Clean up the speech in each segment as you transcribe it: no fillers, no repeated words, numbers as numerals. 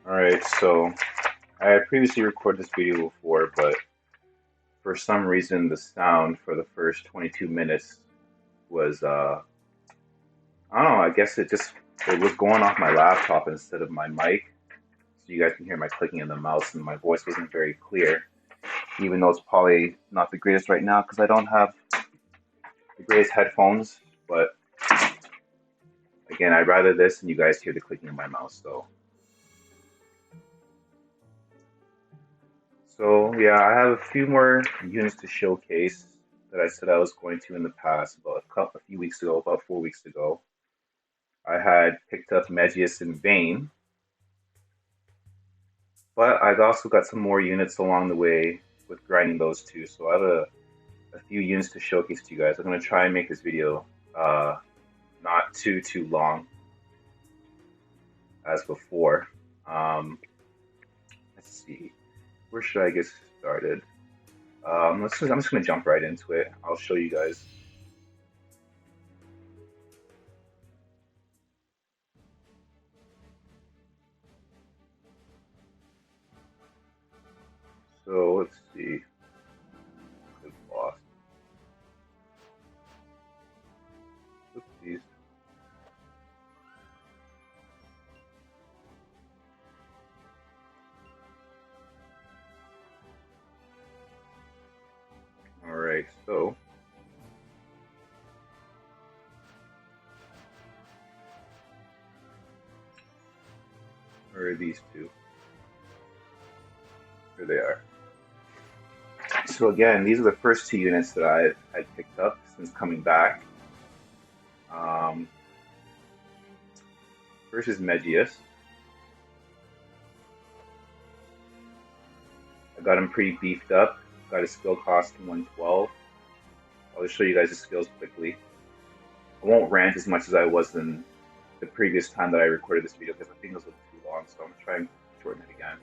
Alright, so I had previously recorded this video before, but for some reason the sound for the first 22 minutes was, I don't know, I guess it was going off my laptop instead of my mic. So you guys can hear my clicking in the mouse and my voice wasn't very clear, even though it's probably not the greatest right now because I don't have the greatest headphones. But again, I'd rather this and you guys hear the clicking in my mouse, So yeah, I have a few more units to showcase that I said I was going to in the past, about a few weeks ago, about 4 weeks ago. I had picked up Megius and Vayne, but I also got some more units along the way with grinding those two. So I have a few units to showcase to you guys. I'm gonna try and make this video not too long as before. Let's see, where should I get started? I'm just gonna jump right into it. I'll show you guys. So let's see. Good boss. Oopsies. Alright, so where are these two? Here they are. So again, these are the first two units that I had picked up since coming back. First is Megius. I got him pretty beefed up. Got his skill cost 112. I'll just show you guys the skills quickly. I won't rant as much as I was in the previous time that I recorded this video because I think it was a little too long, so I'm going to try and shorten it again.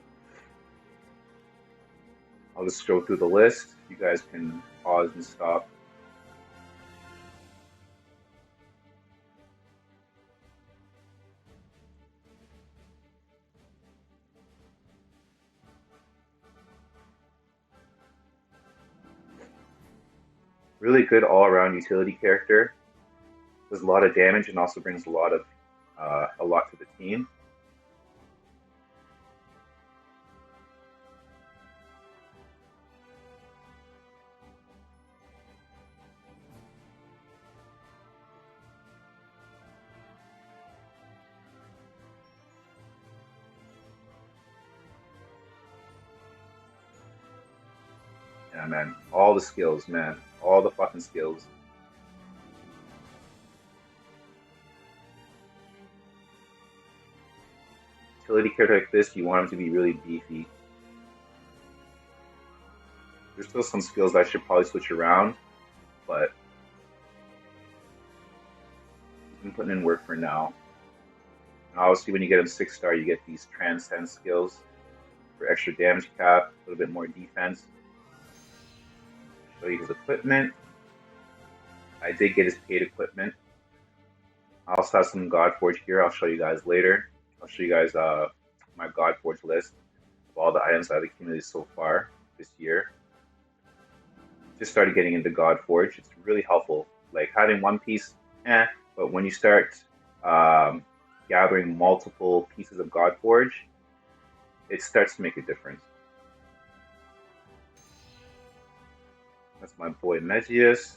I'll just go through the list. You guys can pause and stop. Really good all-around utility character. Does a lot of damage and also brings a lot to the team. Yeah, man, all the skills, man, all the fucking skills. Utility character like this, you want him to be really beefy. There's still some skills I should probably switch around, but he's been putting in work for now. And obviously, when you get him 6-star, you get these transcend skills for extra damage cap, a little bit more defense. Show you his equipment. I did get his paid equipment. I also have some godforge gear. I'll show you guys later. I'll show you guys my godforge list of all the items I've accumulated so far this year. Just started getting into godforge. It's really helpful. Like having one piece, but when you start gathering multiple pieces of godforge, it starts to make a difference. That's my boy Megius.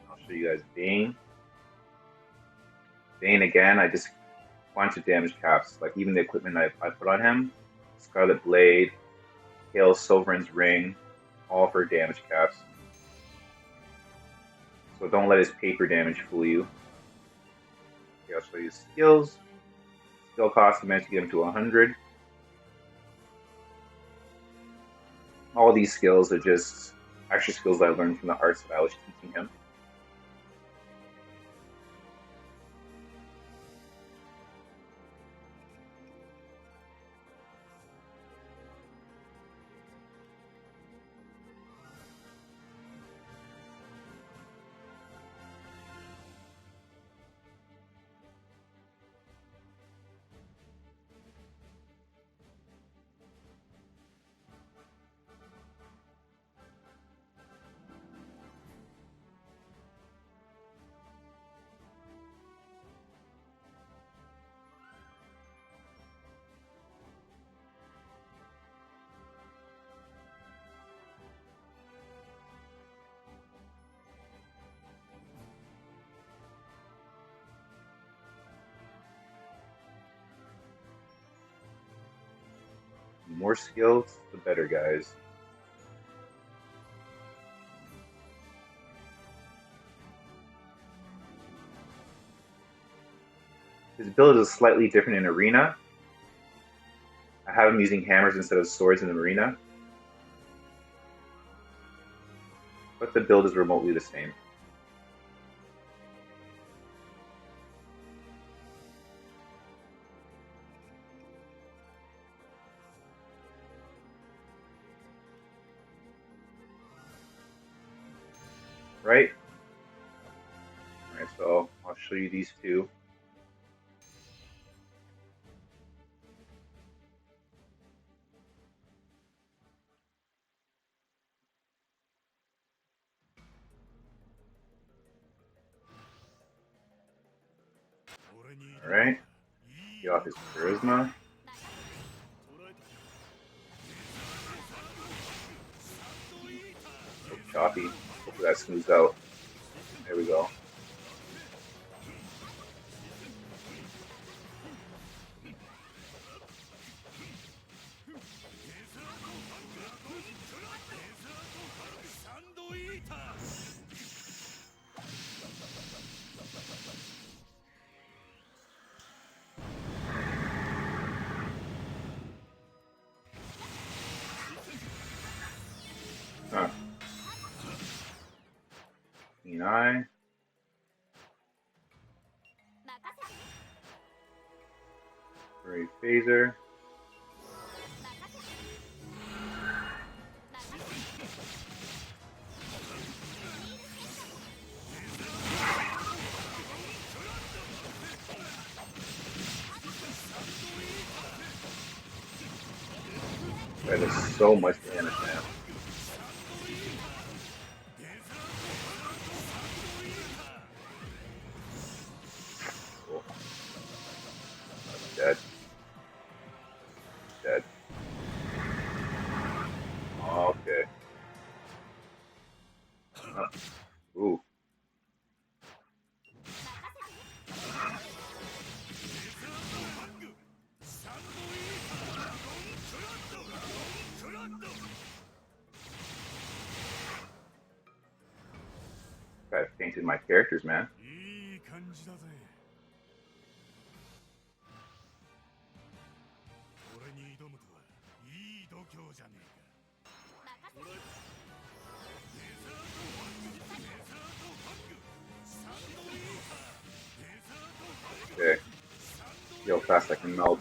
I'll show you guys Vayne. Vayne again, I just bunch of damage caps, like even the equipment I put on him. Scarlet Blade, Hail Sovereign's Ring, all for damage caps. So don't let his paper damage fool you. Okay, I'll show you skills. Skill cost, I managed to get him to 100. All these skills are just extra skills that I learned from the arts that I was teaching him. more skills, the better, guys. His build is slightly different in Arena. I have him using hammers instead of swords in Arena. But the build is remotely the same. Right? Alright, so I'll show you these two. Alright. Get off his charisma. Oh, choppy. Hopefully that smooths out. There we go. Huh. Keen eye. Great phaser. That is so much damage, man. Cool. That's dead. Dead. Okay. Ooh. I've painted my characters, man. Okay. See how fast I can melt.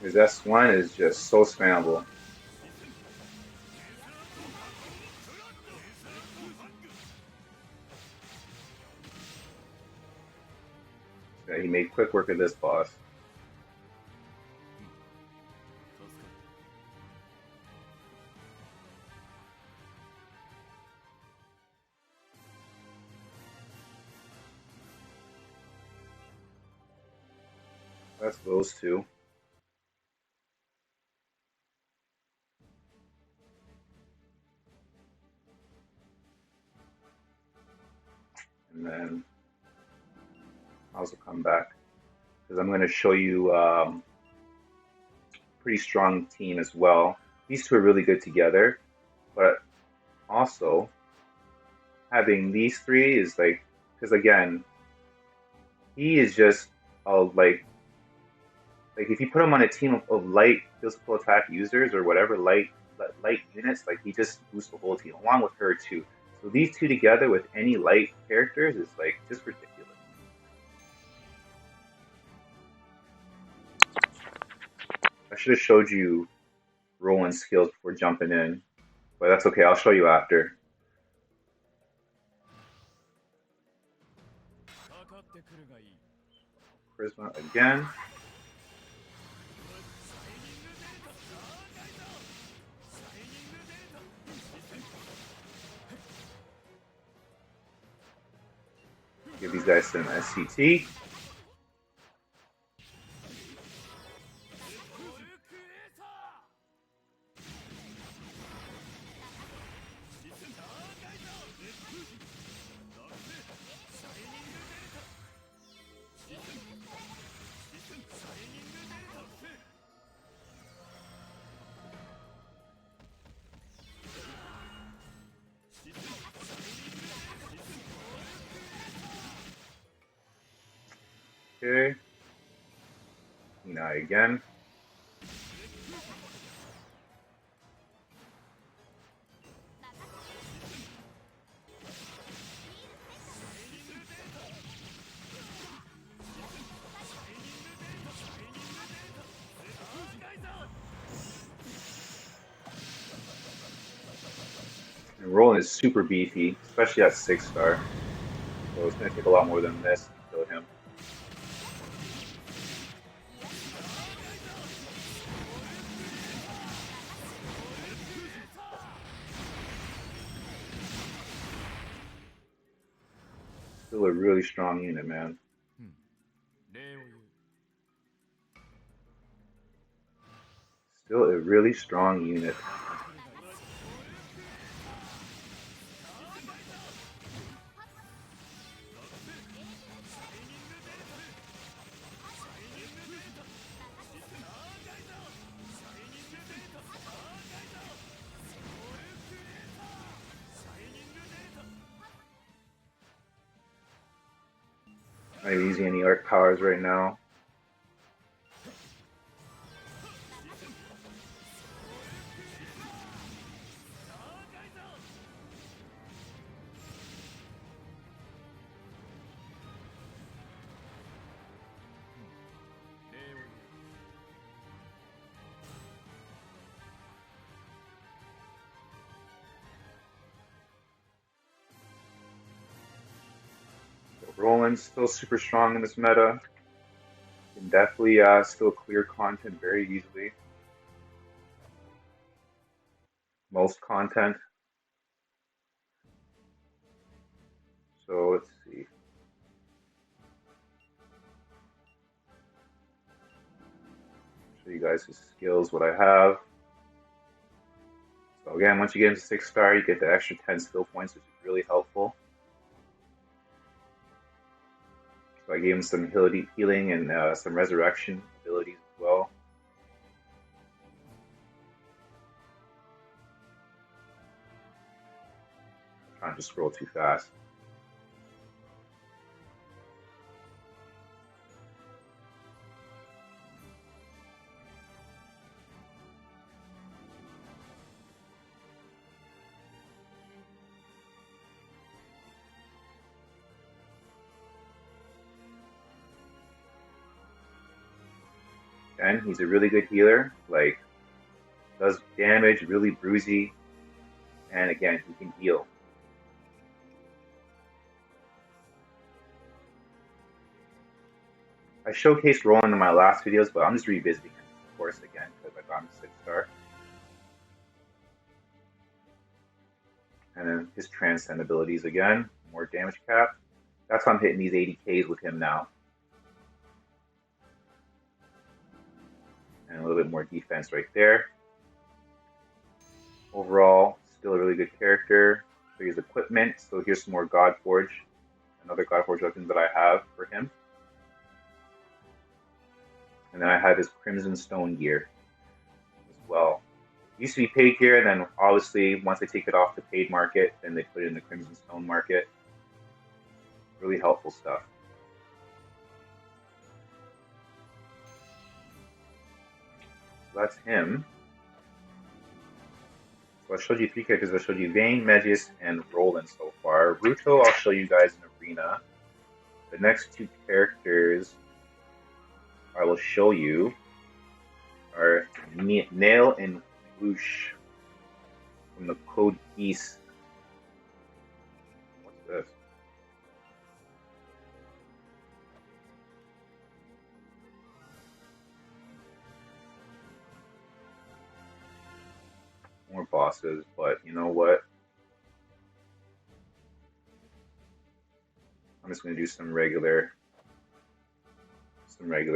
His S1 is just so spammable. Yeah, he made quick work of this boss. That's those two. And then I'll also come back because I'm going to show you pretty strong team as well. These two are really good together, but also having these three is like, because again, he is just like if you put him on a team of light physical attack users or whatever light units, like he just boosts the whole team along with her too. So these two together with any light characters is like just ridiculous. I should have showed you Roland's skills before jumping in, but that's okay. I'll show you after. Charisma again. Give these guys some SCT. Okay. Kenai again. And Roland is super beefy, especially at 6-star. So it's going to take a lot more than this to kill him. Still a really strong unit, man. Still a really strong unit. Not even using any art powers right now. Roland's still super strong in this meta. Can definitely still clear content very easily. Most content. So let's see. Show you guys his skills, what I have. So again, once you get into 6-star, you get the extra 10 skill points, which is really helpful. So I gave him some healing and some resurrection abilities as well. I'm trying to scroll too fast. And he's a really good healer, like does damage, really bruisey, and again, he can heal. I showcased Roland in my last videos, but I'm just revisiting him, of course, again, because I got him 6-star. And then his transcend abilities again, more damage cap. That's why I'm hitting these 80Ks with him now. And a little bit more defense right there. Overall, still a really good character. So his equipment. So here's some more godforge, another godforge weapon that I have for him. And then I have his Crimson Stone gear as well. It used to be paid gear, and then obviously once they take it off the paid market, then they put it in the Crimson Stone market. Really helpful stuff. So that's him. So I showed you 3 characters. I showed you Vayne, Megius, and Roland so far. Rutto, I'll show you guys in Arena. The next 2 characters I will show you are Nael and Lelouch from the Code East. What's this? More bosses, but you know what? I'm just gonna do some regular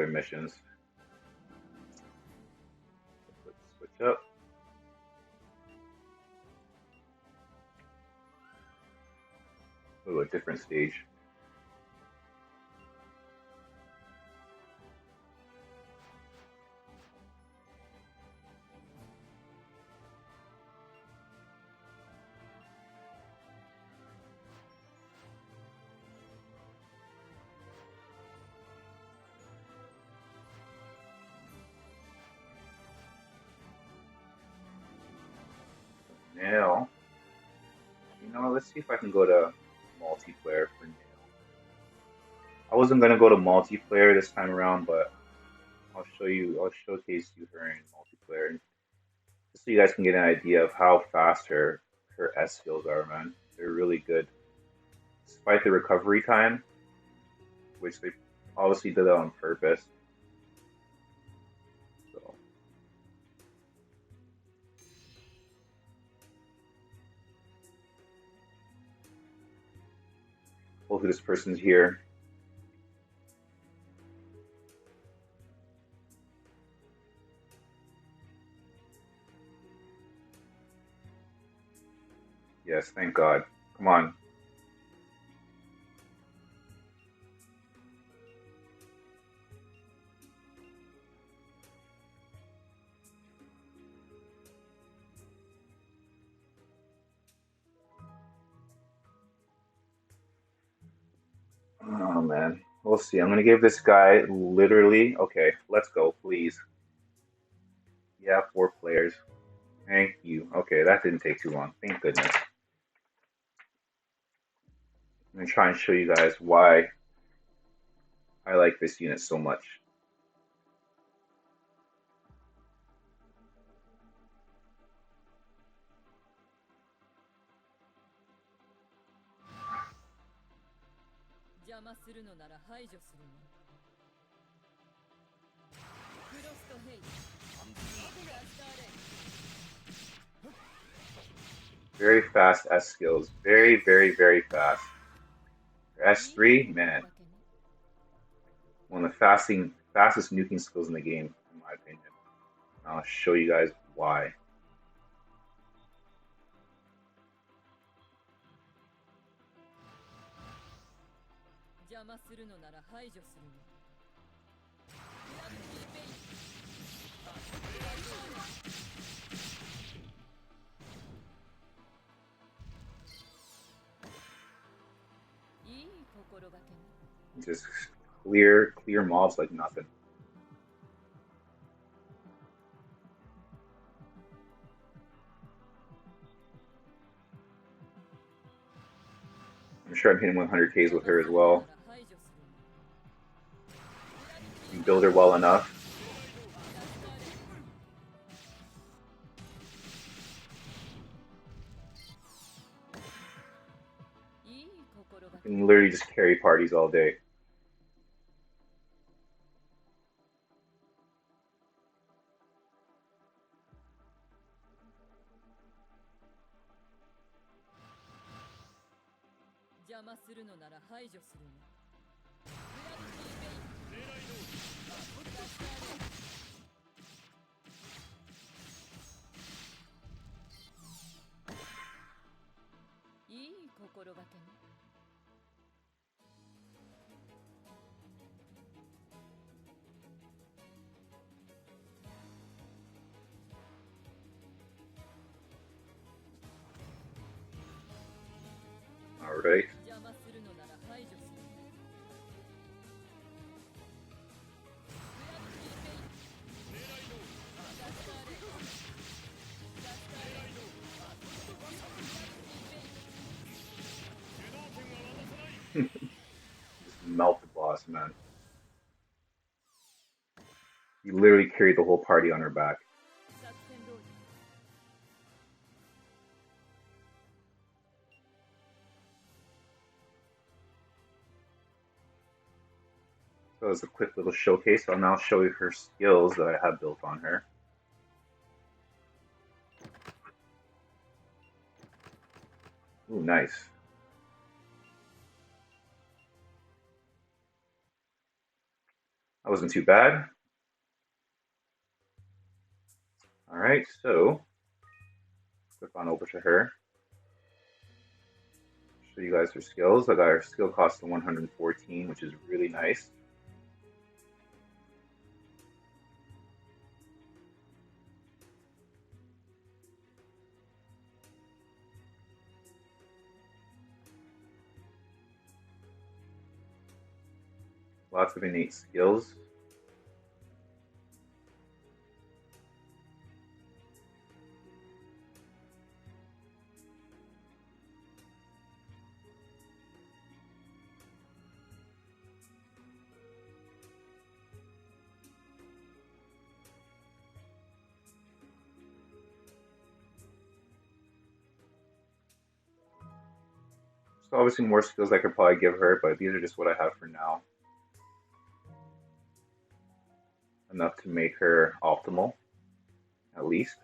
missions. Let's switch up. Oh, a different stage. Nael. You know, let's see if I can go to multiplayer for Nael. I wasn't gonna go to multiplayer this time around, but I'll showcase you her in multiplayer, just so you guys can get an idea of how fast her S skills are, man. They're really good, despite the recovery time, which they obviously did that on purpose. So hopefully this person's here. Yes, thank God. Come on. Oh man, we'll see. I'm gonna give this guy literally. Okay, let's go, please. Yeah, 4 players. Thank you. Okay, that didn't take too long. Thank goodness. I'm gonna try and show you guys why I like this unit so much. Very fast S skills. Very, very, very fast. S3, man. One of the fastest nuking skills in the game, in my opinion. I'll show you guys why. Just clear mobs like nothing. I'm sure I'm hitting 100Ks with her as well. You build her well enough. You can literally just carry parties all day. All right. Just melt the boss, man. You literally carried the whole party on her back. So as a quick little showcase, I'll now show you her skills that I have built on her. Ooh, nice. That wasn't too bad. All right, so flip on over to her. Show you guys her skills. I got her skill cost of 114, which is really nice. Lots of innate skills. So obviously more skills I could probably give her, but these are just what I have for now. Enough to make her optimal, at least.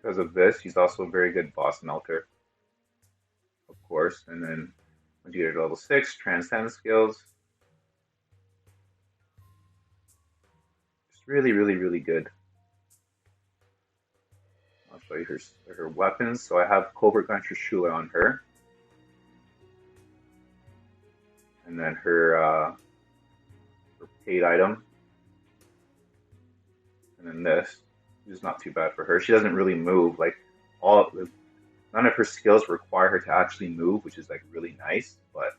Because of this, he's also a very good boss melter, of course. And then once you get to level 6, transcend skills. Just really, really, really good. I'll show you her weapons. So I have Covert Gunter Shula on her. And then her paid item. And then this is not too bad for her. She doesn't really move. Like none of her skills require her to actually move, which is like really nice, but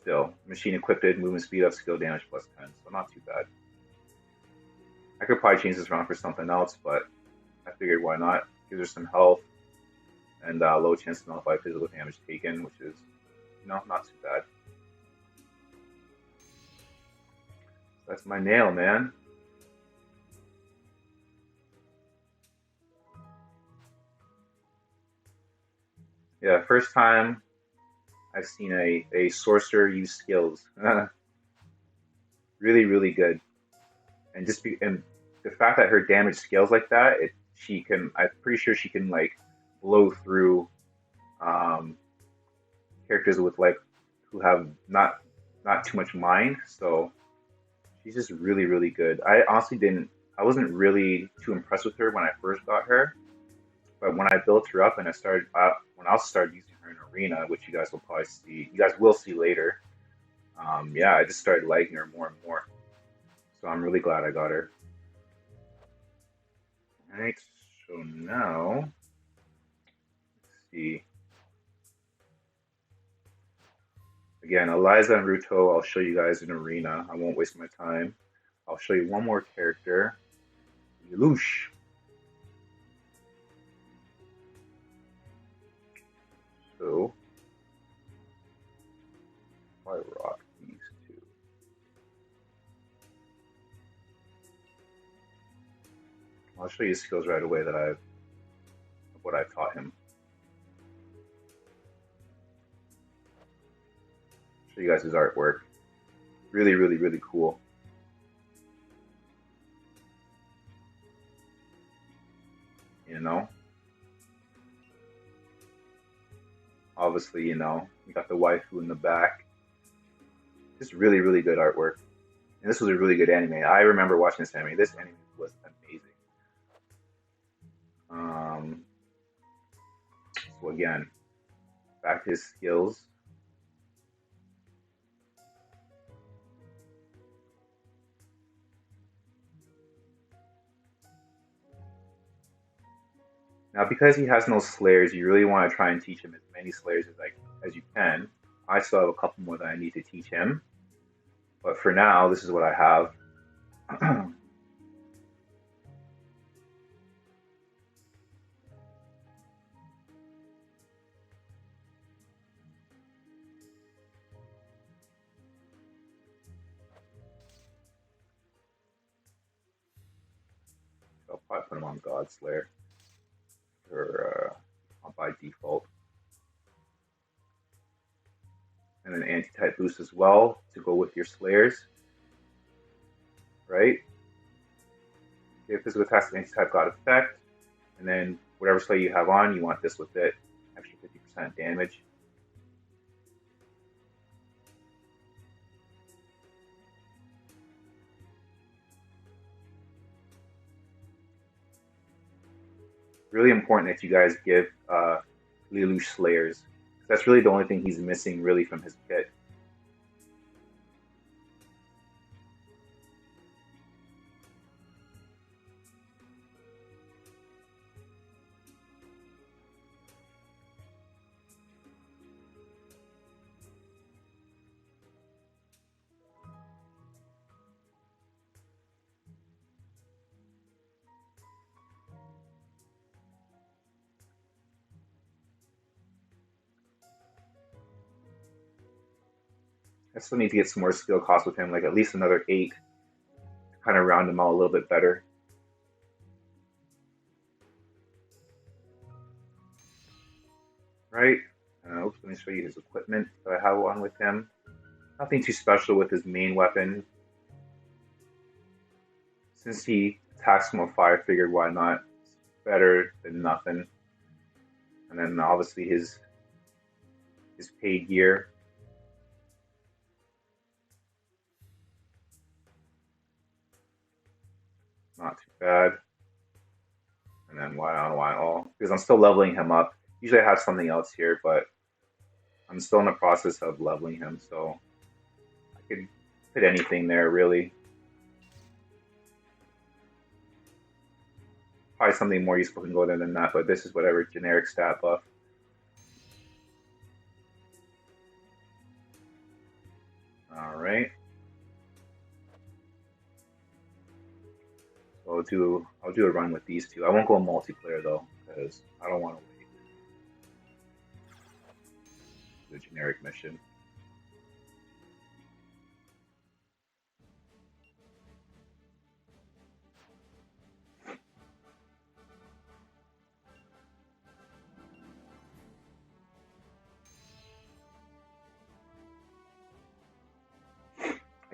still, machine equipped, movement speed up, skill damage plus 10, so not too bad. I could probably change this around for something else, but I figured why not? Gives her some health and low chance to nullify physical damage taken, which is, not too bad. That's my Nael, man. Yeah, first time I've seen a sorcerer use skills. Really, really good. And and the fact that her damage scales like that, I'm pretty sure she can like blow through characters with like who have not too much mind. So she's just really, really good. I wasn't really too impressed with her when I first got her, but when I built her up and when I started using her in Arena, which you guys will see later. Yeah, I just started liking her more and more. So I'm really glad I got her. All right, so now let's see. Again, Eliza and Rutto, I'll show you guys in Arena. I won't waste my time. I'll show you one more character, Lelouch. So, I rock these two. I'll show you skills right away what I've taught him. Show you guys his artwork. Really, really, really cool. Obviously, you got the waifu in the back. Just really, really good artwork. And this was a really good anime. I remember watching this anime. This anime was amazing. So again, back to his skills. Now, because he has no slayers, you really want to try and teach him as many slayers as you can. I still have a couple more that I need to teach him. But for now, this is what I have. I'll probably put him on God Slayer or by default. And an anti-type boost as well to go with your Slayers. Right? If physical attacks anti-type got effect, and then whatever Slayer you have on, you want this with it. Extra 50% damage. Really important that you guys give Lelouch Slayers. That's really the only thing he's missing really from his kit. I still need to get some more skill costs with him, like at least another 8 to kind of round him out a little bit better. Right? Oops, let me show you his equipment that I have on with him. Nothing too special with his main weapon. Since he attacks from afar, I figured why not? It's better than nothing. And then obviously his paid gear. Not too bad. And then why on, why all? Because I'm still leveling him up. Usually I have something else here, but I'm still in the process of leveling him, so I could put anything there really. Probably something more useful can go there than that, but this is whatever generic stat buff. All right. So I'll do a run with these two. I won't go multiplayer though, because I don't want to wait. The generic mission.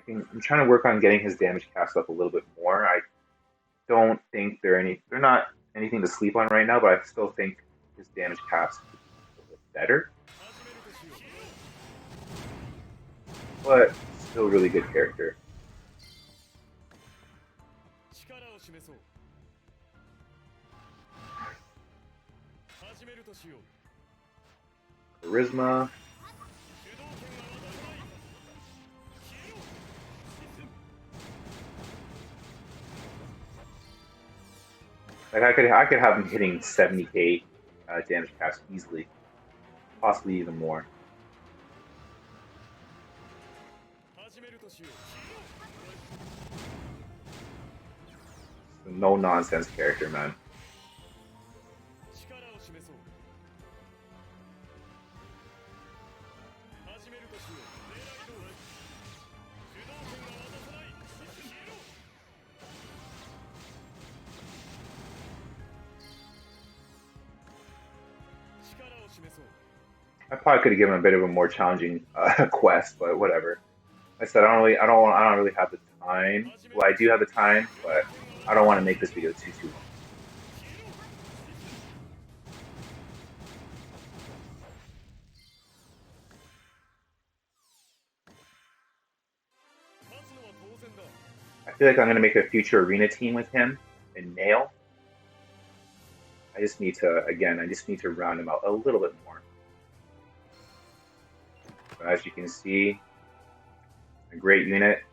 I'm trying to work on getting his damage cast up a little bit more. I don't think they're not anything to sleep on right now, but I still think his damage cast could be a little bit better. But still really good character. Charisma. Like I could have him hitting 70k damage cast easily, possibly even more. No nonsense character, man. I probably could have given him a bit of a more challenging quest, but whatever. I said I don't really have the time. Well, I do have the time, but I don't want to make this video too long. I feel like I'm gonna make a future arena team with him and Nael. I just need to round him out a little bit more. But as you can see, a great unit,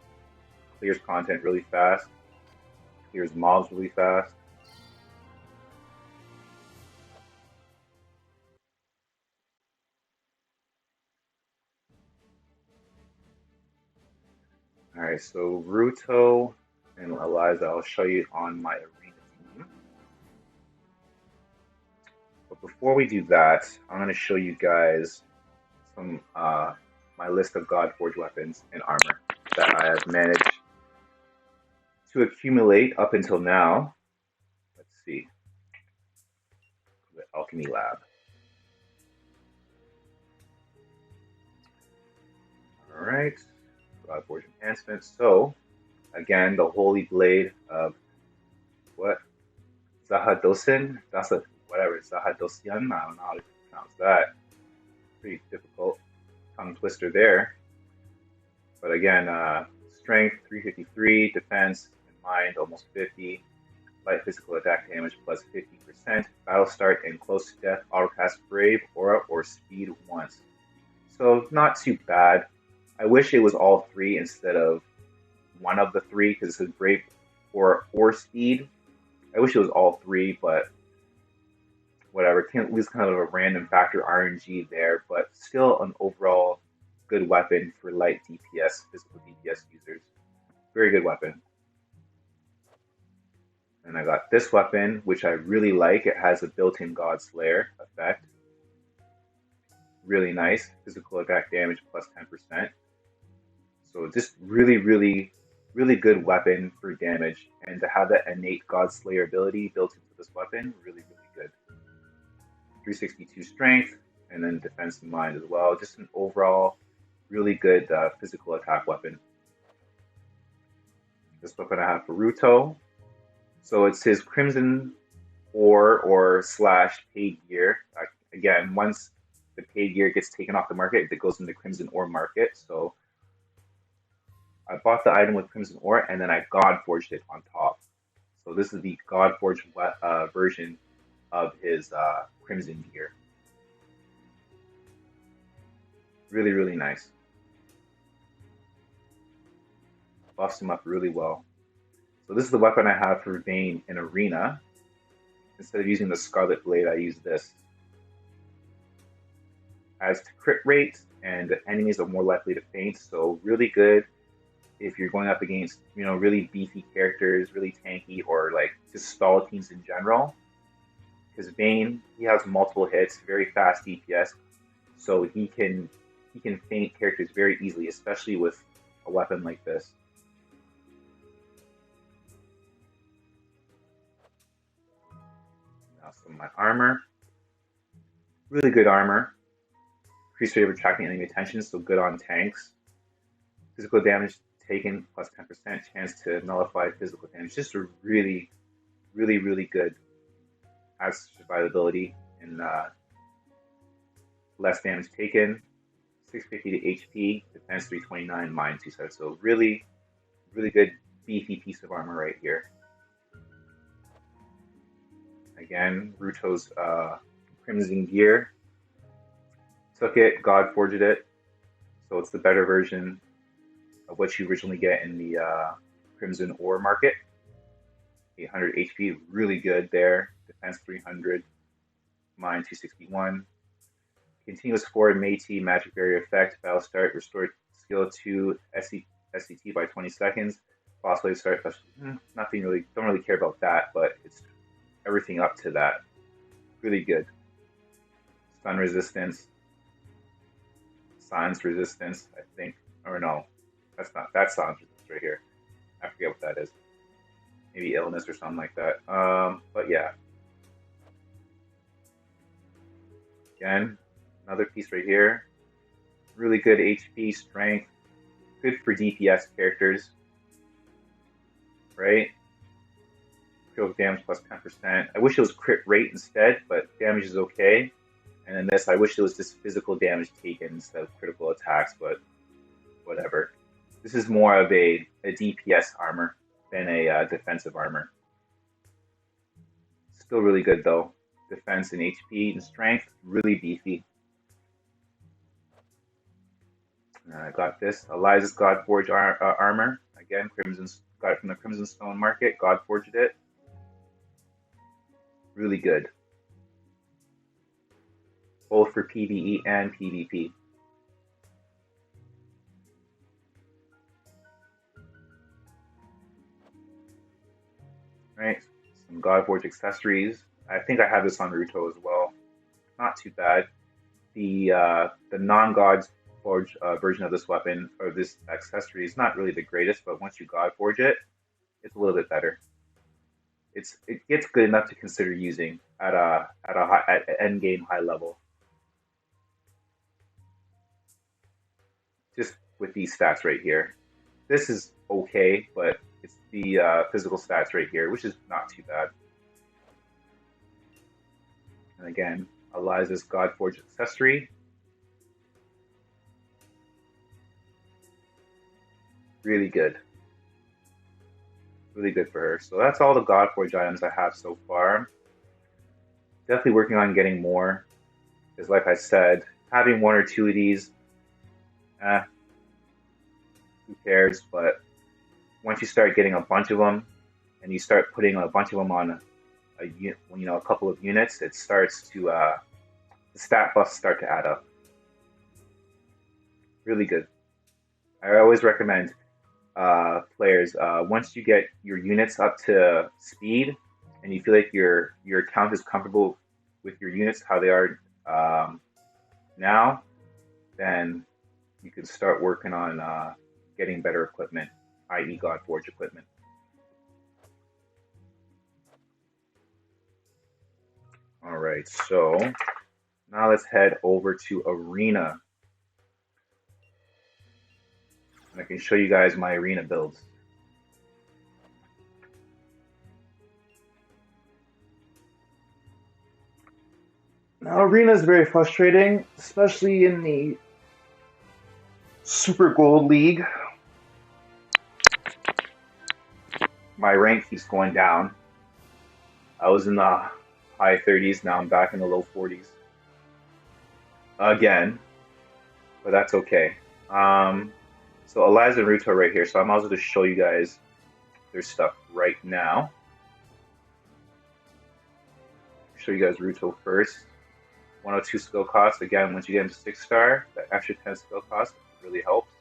clears content really fast, clears mobs really fast. All right, so Rutto and Eliza, I'll show you on my arena team. But before we do that, I'm going to show you guys some my list of godforge weapons and armor that I have managed to accumulate up until now. Let's see. The Alchemy Lab. All right. Godforge enhancements. So, again, the Holy Blade of what? Zahadosian? That's a whatever. Zahadosian? I don't know how to pronounce that. Pretty difficult tongue twister there. But again, strength 353, defense and mind almost 50, light physical attack damage plus 50%, battle start and close to death, autocast brave, aura, or speed once. So not too bad. I wish it was all 3 instead of one of the 3 because it says brave, or speed. I wish it was all 3, but whatever. Can't lose kind of a random factor RNG there, but still an overall good weapon for light DPS, physical DPS users. Very good weapon. And I got this weapon, which I really like. It has a built-in God Slayer effect. Really nice. Physical attack damage plus 10%. So just really good weapon for damage, and to have that innate God Slayer ability built into this weapon, really good. 362 strength, and then defense and mind as well. Just an overall really good physical attack weapon. This weapon I have for Rutto. So it's his Crimson Ore or slash paid gear. Again, once the paid gear gets taken off the market, it goes in the Crimson Ore market. So I bought the item with Crimson Ore, and then I God Forged it on top. So this is the God Forged version of his Crimson gear. Really nice. Buffs him up really well. So this is the weapon I have for Vayne in Arena. Instead of using the Scarlet Blade, I use this. Adds to crit rate, and enemies are more likely to faint, so really good if you're going up against, you know, really beefy characters, really tanky, or like just stall teams in general. Because Vayne, he has multiple hits, very fast DPS, so he can feint characters very easily, especially with a weapon like this. Now some of my armor. Really good armor. Increased rate of attracting enemy attention, so good on tanks. Physical damage taken plus 10% chance to nullify physical damage. Just a really good. Has survivability and less damage taken. 650 to HP, defense 329, mind 200. So really good beefy piece of armor right here. Again, Rutto's Crimson gear. Took it, God Forged it, so it's the better version of what you originally get in the Crimson Ore market. 800 HP, really good there. Defense 300, mind 261. Continuous forward Métis magic barrier effect. Battle start, restore skill to SCT by 20 seconds. Boss wave start, nothing really, don't really care about that, but it's everything up to that. Really good. Stun resistance. Silence resistance, I think, or no, that's silence resistance right here. I forget what that is. Maybe illness or something like that. But yeah. Again, another piece right here. Really good HP, strength, good for DPS characters, right? Critical damage plus 10%. I wish it was crit rate instead, but damage is okay. And in this, I wish it was just physical damage taken instead of critical attacks, but whatever. This is more of a DPS armor than a defensive armor. Still really good though. Defense and HP and strength, really beefy. I got this. Eliza's God Forge armor. Again, got it from the Crimson Stone market. God Forged it. Really good. Both for PVE and PvP. Right, some God Forge accessories. I think I have this on Rutto as well. Not too bad. The non-God Forge version of this weapon or this accessory is not really the greatest, but once you God Forge it, it's a little bit better. It gets good enough to consider using at end game high level. Just with these stats right here. This is okay, but it's the physical stats right here, which is not too bad. And again, Eliza's God Forge accessory. Really good. Really good for her. So that's all the God Forge items I have so far. Definitely working on getting more. Because like I said, having one or two of these, who cares? But once you start getting a bunch of them, and you start putting a bunch of them on a couple of units, it starts to the stat buffs start to add up. Really good. I always recommend players once you get your units up to speed and you feel like your account is comfortable with your units how they are now, then you can start working on getting better equipment, i.e. godforge equipment. All right, so now let's head over to Arena. And I can show you guys my Arena builds. Now, Arena is very frustrating, especially in the Super Gold League. My rank keeps going down. I was in the high 30s, now I'm back in the low 40s. Again, but that's okay. So Eliza and Rutto right here, so I might as well just show you guys their stuff right now. Show you guys Rutto first. 102 skill cost. Again, once you get into 6-star, that extra 10 skill cost really helps.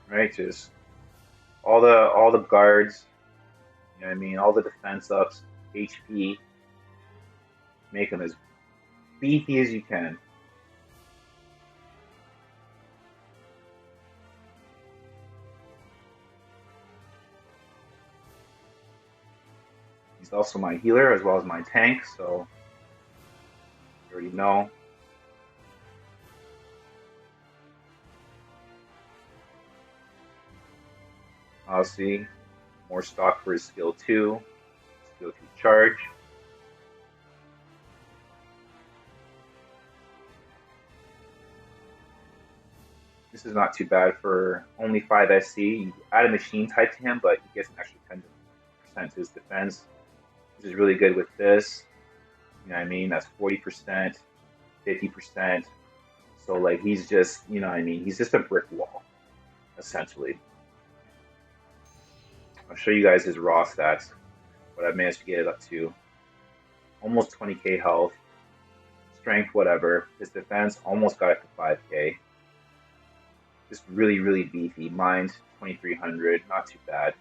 Right, just all the guards, you know what I mean, all the defense ups, HP, make them as beefy as you can. He's also my healer as well as my tank, so you already know. I'll see more stock for his skill 2 charge. This is not too bad for only 5 SC. You add a machine type to him, but he gets an extra 10% to his defense. This is really good with this. You know what I mean? That's 40%, 50%. So like he's just, you know what I mean? He's just a brick wall, essentially. I'll show you guys his raw stats, but I've managed to get it up to almost 20k health, strength, whatever. His defense almost got it to 5k. Just really, really beefy. Mind 2300, not too bad.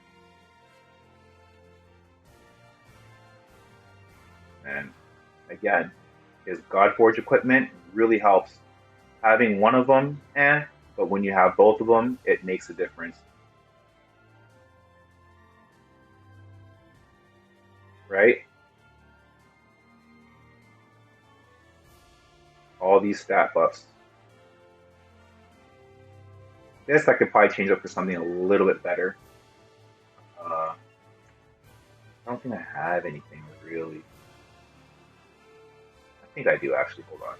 And again, his godforge equipment really helps. Having one of them, but when you have both of them, it makes a difference. Right? All these stat buffs. This I could probably change up for something a little bit better. I don't think I have anything really. I think I do actually. Hold on.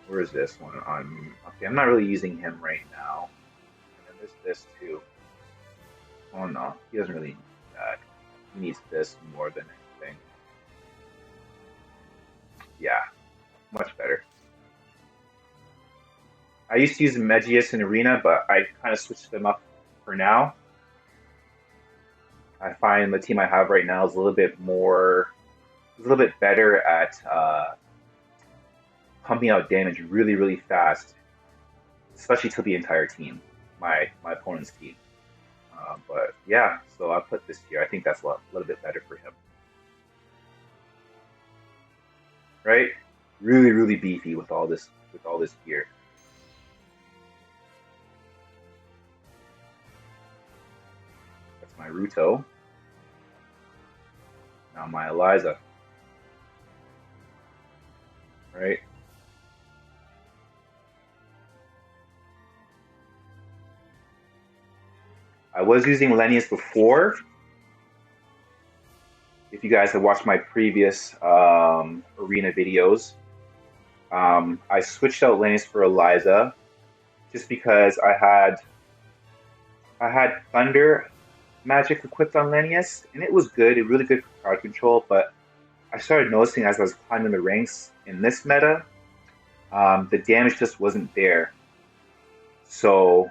Where is this one? Okay, I'm not really using him right now. And then there's this too. Oh no, he doesn't really need that. He needs this more than anything. Yeah, much better. I used to use Megius in Arena, but I kind of switched them up for now. I find the team I have right now is a little bit better at pumping out damage really, really fast, especially to the entire team, my opponent's team. But yeah, so I'll put this here. I think that's a little bit better for him. Right? Really, really beefy with all this gear. That's my Rutto. Now my Eliza. Right? I was using Lelouch before. If you guys have watched my previous Arena videos, I switched out Lelouch for Eliza just because I had Thunder Magic equipped on Lelouch, and it was good. It really good for crowd control, but I started noticing as I was climbing the ranks in this meta, the damage just wasn't there. So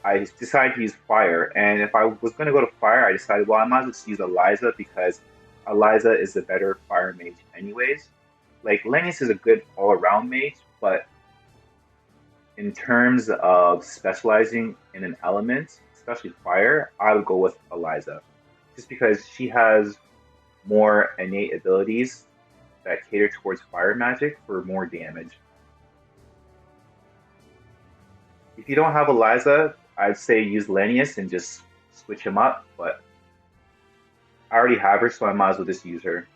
I decided to use fire. And if I was going to go to fire, I decided, well, I might as well just use Eliza because Eliza is a better fire mage anyways. Like, Lennius is a good all-around mage, but in terms of specializing in an element, especially fire, I would go with Eliza. Just because she has more innate abilities that cater towards fire magic for more damage. If you don't have Eliza, I'd say use Lennius and just switch him up, but I already have her, so I might as well just use her.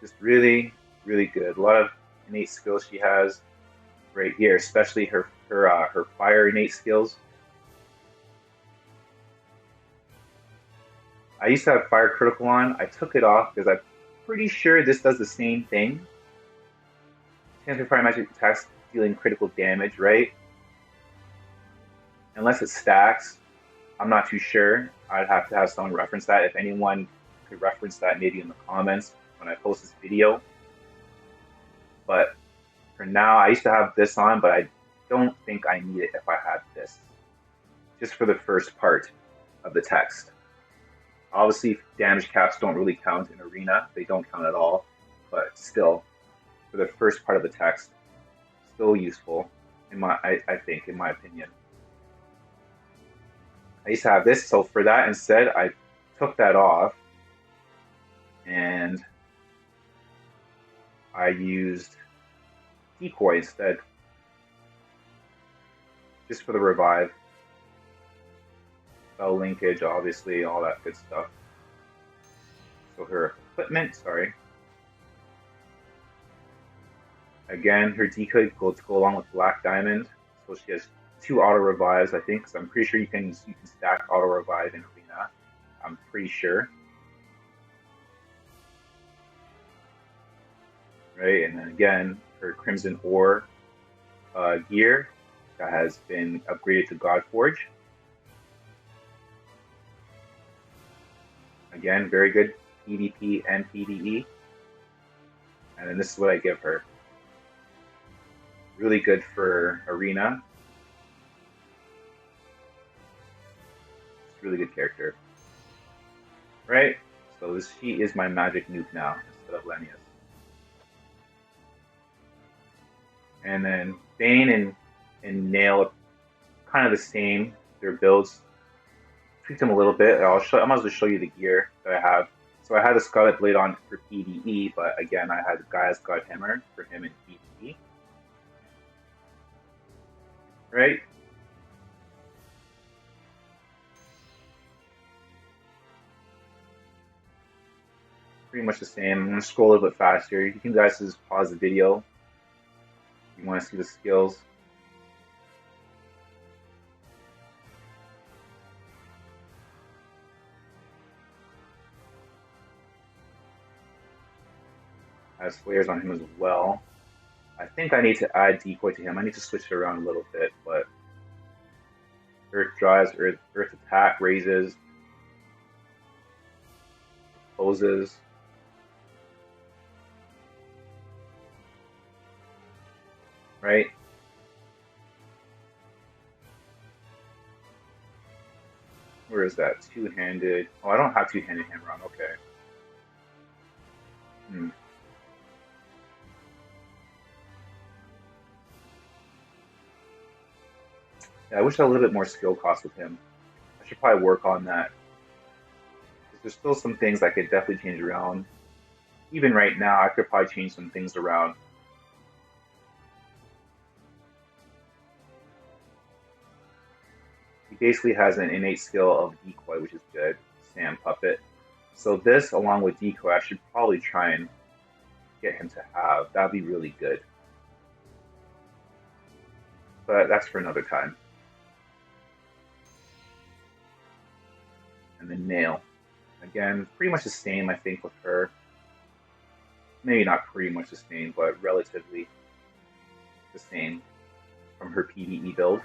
Just really, really good. A lot of innate skills she has right here, especially her fire innate skills. I used to have fire critical on. I took it off because I'm pretty sure this does the same thing. Transfer fire magic attacks dealing critical damage, right? Unless it stacks, I'm not too sure. I'd have to have someone reference that. If anyone could reference that, maybe in the comments when I post this video. But for now, I used to have this on, but I don't think I need it if I had this. Just for the first part of the text. Obviously, damage caps don't really count in Arena. They don't count at all. But still, for the first part of the text, still useful, I think, in my opinion. I used to have this, so for that instead, I took that off and I used decoy instead, just for the revive. Spell linkage, obviously, all that good stuff. So her equipment, sorry. Again, her decoy goes to go along with Black Diamond, so she has 2 auto revives, I think. So I'm pretty sure you can stack auto revive in Arena. I'm pretty sure. Right, and then again, her Crimson Ore gear that has been upgraded to Godforge. Again, very good PvP and PVE. And then this is what I give her. Really good for Arena. It's a really good character. Right? So she is my magic nuke now instead of Lennius. And then Vayne and Nael are kind of the same. Their builds tweaked them a little bit. I might as well show you the gear that I have. So I had the Scarlet Blade on for PvE, but again, I had Gaia's God Hammer for him in PvE. Right? Pretty much the same. I'm going to scroll a little bit faster. You can guys just pause the video if you want to see the skills. Has flares on him as well. I think I need to add decoy to him. I need to switch it around a little bit, but Earth drives, Earth attack raises, poses. Right? Where is that? Two-handed. Oh, I don't have two-handed hammer on. Okay. Yeah, I wish I had a little bit more skill cost with him. I should probably work on that. There's still some things I could definitely change around. Even right now, I could probably change some things around. He basically has an innate skill of decoy, which is good. Sam Puppet. So this, along with decoy, I should probably try and get him to have. That'd be really good. But that's for another time. again, pretty much the same, I think, with her. Maybe not pretty much the same, but relatively the same from her PVE build.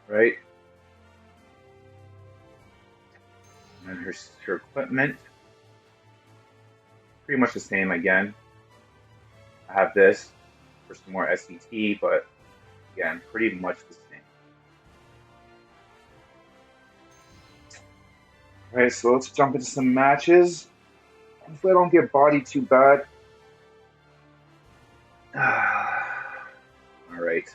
Right? And her equipment, pretty much the same again. I have this for some more SCT, but again, pretty much the same. Alright, so let's jump into some matches. Hopefully I don't get bodied too bad. Alright.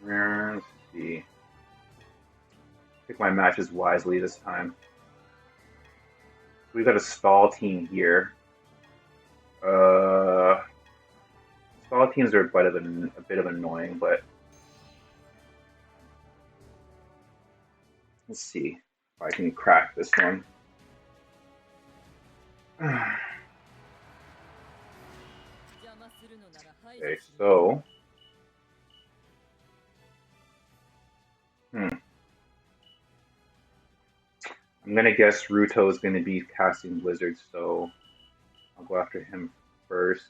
Let's see. Pick my matches wisely this time. We got a stall team here. Stall teams are a bit of annoying, but let's see if I can crack this one. Okay, so I'm gonna guess Rutto is gonna be casting Blizzard, so I'll go after him first.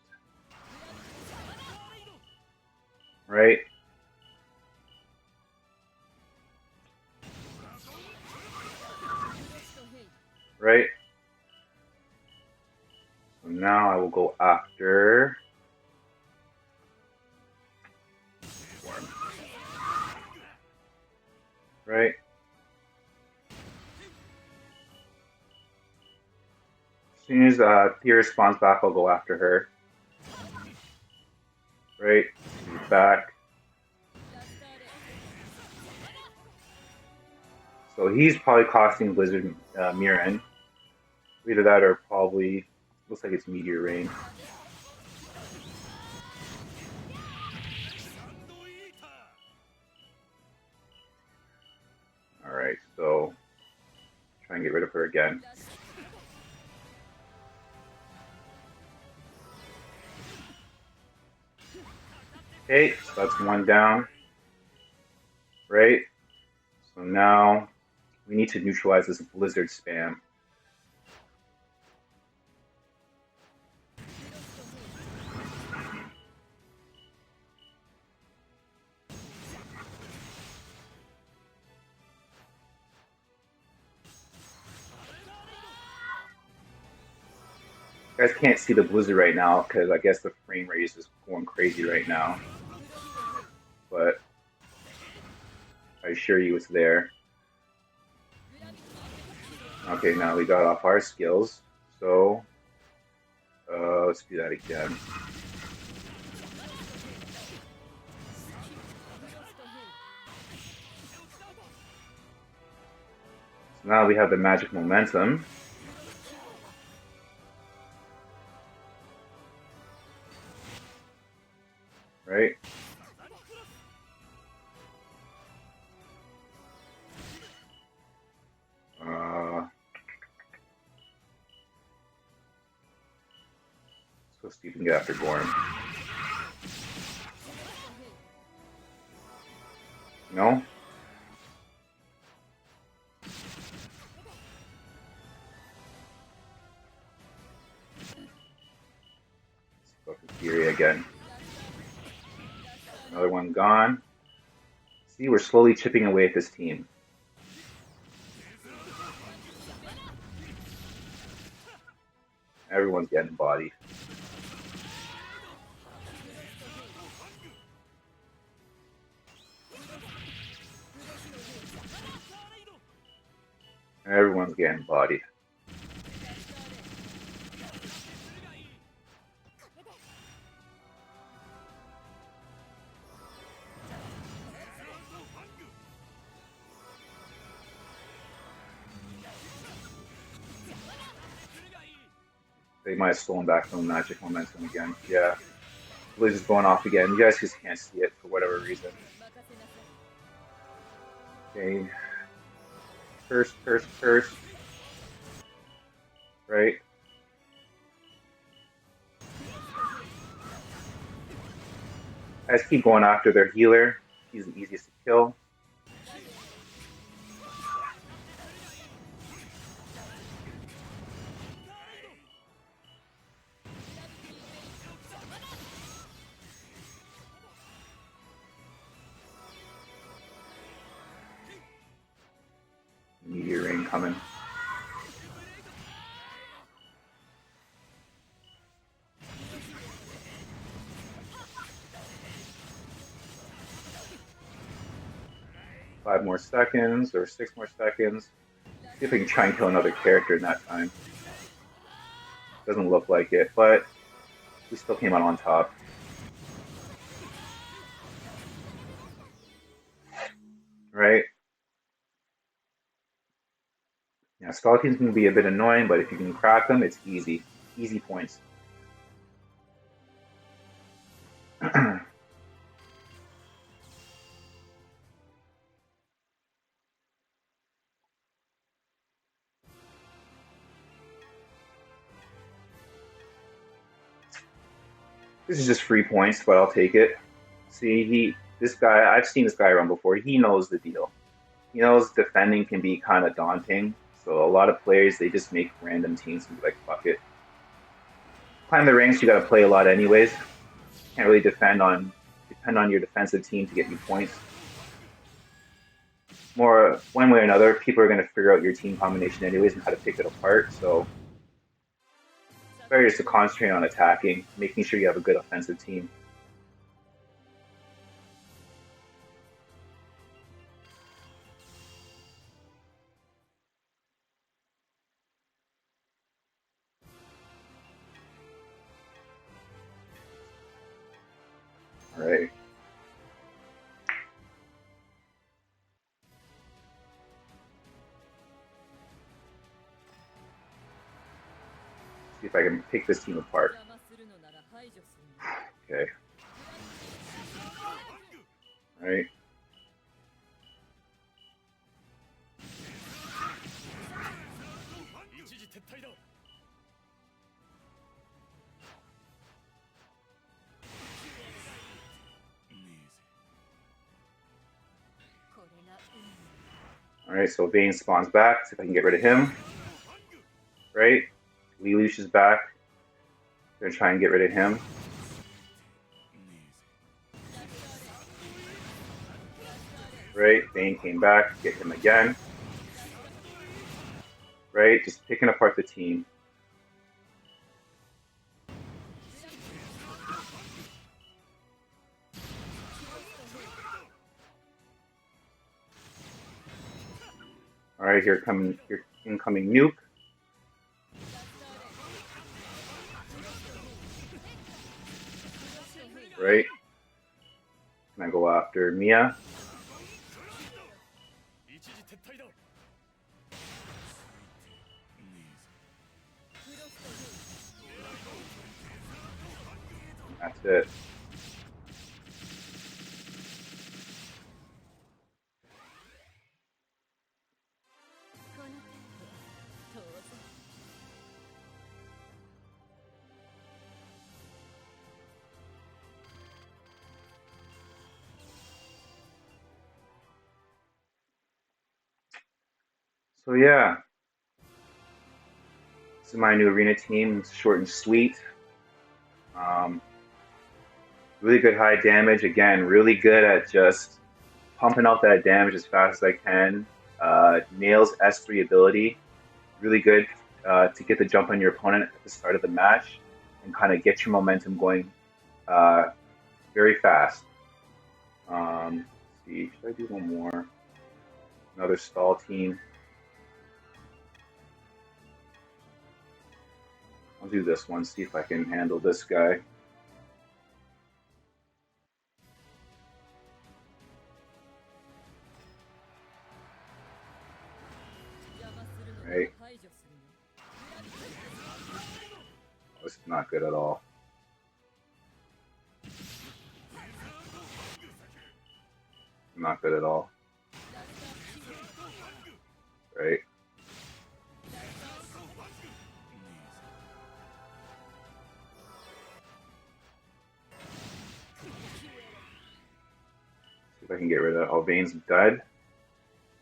Right? Right? So now I will go after Worm. Right? As soon as Thea spawns back, I'll go after her. Right? She's back. So he's probably costing Blizzard Mirren. Either that or probably looks like it's Meteor Rain. Alright, so try and get rid of her again. Okay, so that's one down. Right? So now we need to neutralize this Blizzard spam. You guys can't see the Blizzard right now because I guess the frame rate is just going crazy right now. But I assure you it's there. Okay, now we got off our skills. So let's do that again. So now we have the magic momentum. Right? Let's see if we can get after Gorm. No? Let's go for Fury again. Another one gone. See, we're slowly chipping away at this team. Everyone's getting bodied. Everyone's getting bodied. They might have stolen back some magic momentum again. Yeah. Eliza's going off again. You guys just can't see it for whatever reason. Okay. Curse, curse, curse. Right? Guys keep going after their healer. He's the easiest to kill. Meteor rain coming. Five more seconds or 6 more seconds. See if we can try and kill another character in that time. Doesn't look like it, but we still came out on top. Right? Yeah, Stalking's going to be a bit annoying, but if you can crack them, it's easy. Easy points. This is just free points, but I'll take it. See, this guy, I've seen this guy run before. He knows the deal. He knows defending can be kind of daunting. So a lot of players, they just make random teams and be like, fuck it. Climb the ranks, you got to play a lot anyways. Can't really depend on your defensive team to get you points. More one way or another, people are going to figure out your team combination anyways and how to pick it apart. So it's better just to concentrate on attacking, making sure you have a good offensive team. All right. See if I can pick this team apart. Okay. All right. All right, so Vayne spawns back. See if I can get rid of him. Right? Lelouch is back. Gonna try and get rid of him. Right? Vayne came back. Get him again. Right? Just picking apart the team. All right, here coming your incoming nuke. Right? Can I go after Mia? That's it. So yeah, this is my new arena team. It's short and sweet. Really good high damage. Again, really good at just pumping out that damage as fast as I can. Nael's S3 ability, really good to get the jump on your opponent at the start of the match and kind of get your momentum going very fast. Let's see, should I do one more? Another stall team. I'll do this one, see if I can handle this guy. Right. Oh, this is not good at all. Not good at all. Right. See if I can get rid of that. Oh, Vayne's dead.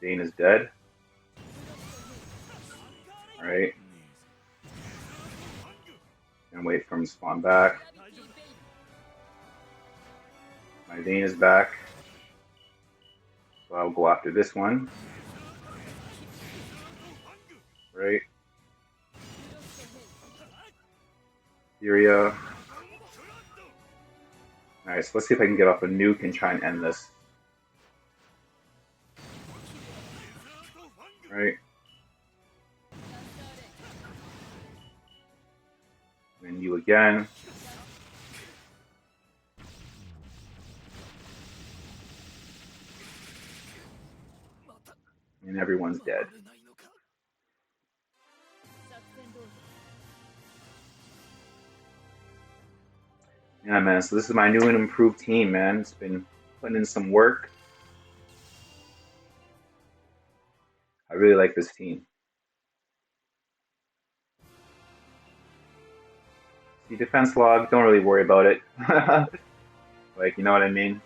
Vayne is dead. Alright. And wait for him to spawn back. My Vayne is back. So I'll go after this one. Right. Syria. Alright, so let's see if I can get off a nuke and try and end this. Right. And you again. And everyone's dead. Yeah, man, so this is my new and improved team, man. It's been putting in some work. I really like this team. See, defense log, don't really worry about it. Like, you know what I mean?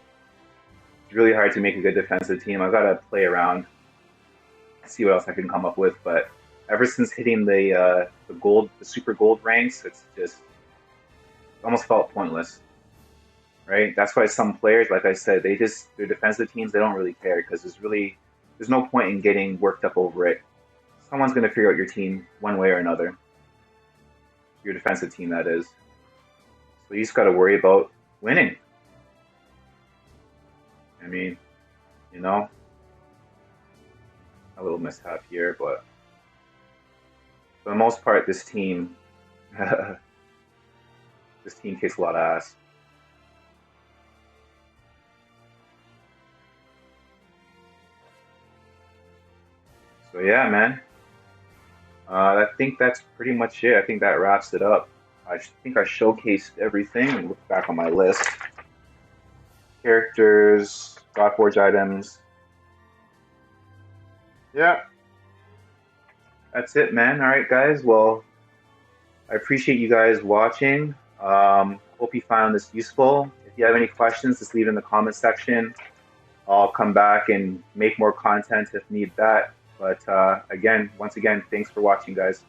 It's really hard to make a good defensive team. I've got to play around, see what else I can come up with. But ever since hitting the super gold ranks, it's just almost felt pointless, right? That's why some players, like I said, their defensive teams, they don't really care because there's no point in getting worked up over it. Someone's going to figure out your team one way or another. Your defensive team, that is. So you just got to worry about winning. I mean, you know, a little mishap here, but for the most part, this team, this team kicks a lot of ass. So yeah, man. I think that's pretty much it. I think that wraps it up. I think I showcased everything. And look back on my list. Characters, godforge items. Yeah. That's it, man. All right, guys. Well, I appreciate you guys watching. Hope you found this useful. If you have any questions, just leave it in the comment section. I'll come back and make more content if need that. But once again, thanks for watching, guys.